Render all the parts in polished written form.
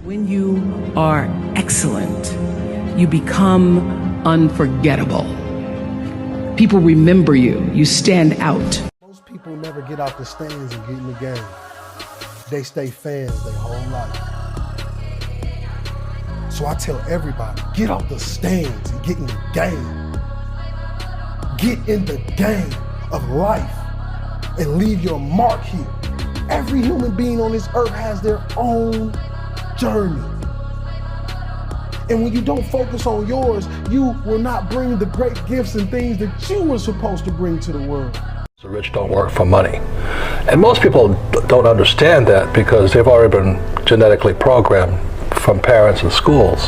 When you are excellent, you become unforgettable. People remember you. You stand out. Most people never get out the stands and get in the game. They stay fans their whole life. So I tell everybody, get out the stands and get in the game. Get in the game of life and leave your mark here. Every human being on this earth has their own journey. And when you don't focus on yours, you will not bring the great gifts and things that you were supposed to bring to the world. The rich don't work for money. And most people don't understand that because they've already been genetically programmed from parents and schools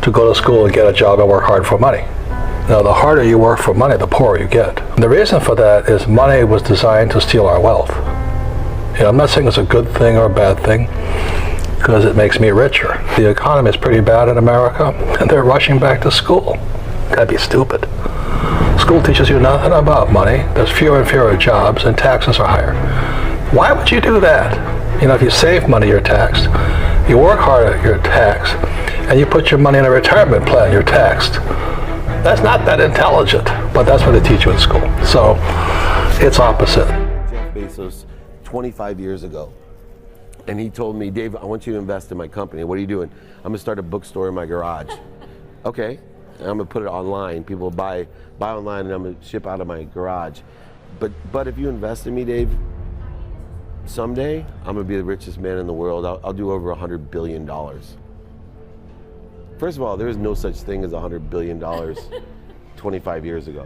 to go to school and get a job and work hard for money. Now, the harder you work for money, the poorer you get. And the reason for that is money was designed to steal our wealth. You know, I'm not saying it's a good thing or a bad thing, because it makes me richer. The economy is pretty bad in America, and they're rushing back to school. That'd be stupid. School teaches you nothing about money. There's fewer and fewer jobs, and taxes are higher. Why would you do that? You know, if you save money, you're taxed. You work hard, you're taxed. And you put your money in a retirement plan, you're taxed. That's not that intelligent, but that's what they teach you in school. So, it's opposite. Jeff Bezos 25 years ago. And he told me, Dave, I want you to invest in my company. What are you doing? I'm gonna start a bookstore in my garage. Okay, and I'm gonna put it online. People buy online and I'm gonna ship out of my garage. But if you invest in me, Dave, someday I'm gonna be the richest man in the world. I'll do over $100 billion. First of all, there was no such thing as $100 billion 25 years ago.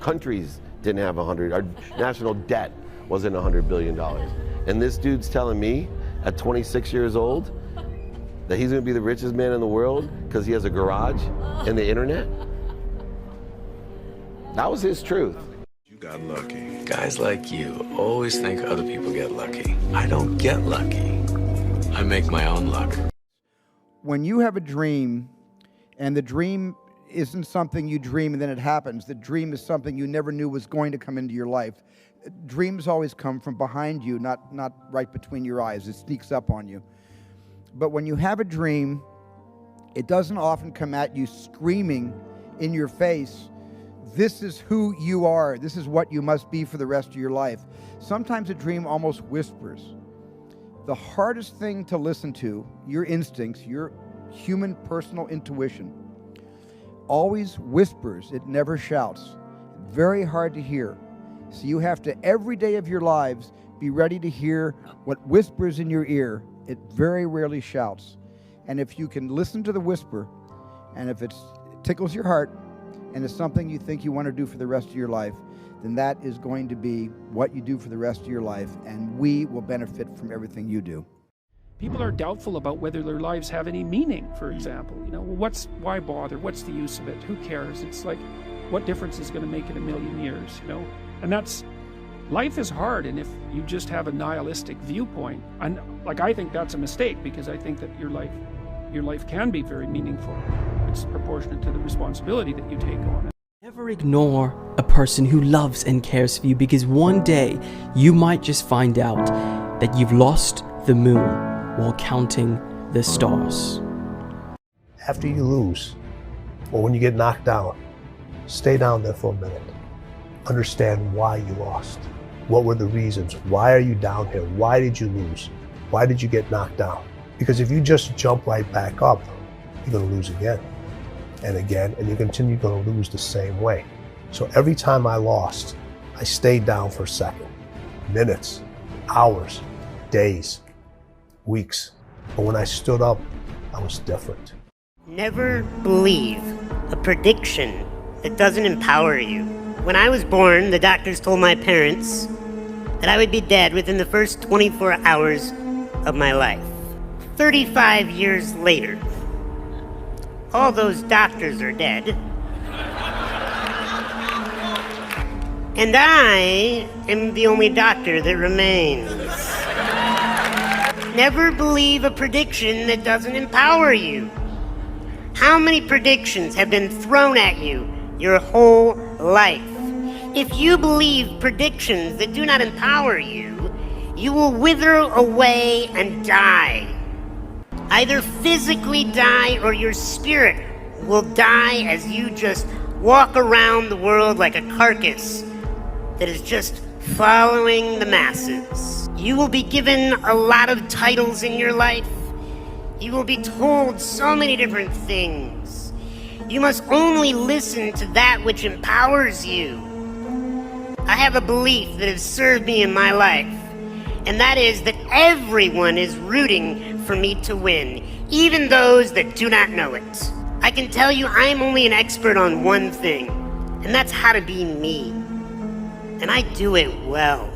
Countries didn't have 100, our national debt wasn't $100 billion. And this dude's telling me at 26 years old that he's gonna be the richest man in the world because he has a garage and the internet? That was his truth. You got lucky. Guys like you always think other people get lucky. I don't get lucky. I make my own luck. When you have a dream, and the dream isn't something you dream and then it happens, the dream is something you never knew was going to come into your life. Dreams always come from behind you, not right between your eyes. It sneaks up on you. But when you have a dream, it doesn't often come at you screaming in your face, this is who you are, this is what you must be for the rest of your life. Sometimes a dream almost whispers. The hardest thing to listen to, your instincts, your human personal intuition, always whispers, it never shouts. Very hard to hear. So you have to, every day of your lives, be ready to hear what whispers in your ear. It very rarely shouts. And if you can listen to the whisper, and if it tickles your heart, and it's something you think you want to do for the rest of your life, then that is going to be what you do for the rest of your life, and we will benefit from everything you do. People are doubtful about whether their lives have any meaning, for example. You know, well, why bother? What's the use of it? Who cares? It's like, what difference is going to make in a million years, you know? And life is hard, and if you just have a nihilistic viewpoint, and like, I think that's a mistake, because I think that your life can be very meaningful. It's proportionate to the responsibility that you take on it. Never ignore a person who loves and cares for you, because one day you might just find out that you've lost the moon while counting the stars. After you lose, or when you get knocked down, stay down there for a minute. Understand why you lost. What were the reasons? Why are you down here? Why did you lose? Why did you get knocked down? Because if you just jump right back up, you're gonna lose again and again, and you continue going to lose the same way. So every time I lost, I stayed down for a second, minutes, hours, days, weeks. But when I stood up, I was different. Never believe a prediction that doesn't empower you. When I was born, the doctors told my parents that I would be dead within the first 24 hours of my life. 35 years later, all those doctors are dead. And I am the only doctor that remains. Never believe a prediction that doesn't empower you. How many predictions have been thrown at you your whole life? If you believe predictions that do not empower you, you will wither away and die. either physically die or your spirit will die as you just walk around the world like a carcass that is just following the masses. You will be given a lot of titles in your life. You will be told so many different things. You must only listen to that which empowers you. I have a belief that has served me in my life, and that is that everyone is rooting for me to win, even those that do not know it. I can tell you I'm only an expert on one thing, and that's how to be me. And I do it well.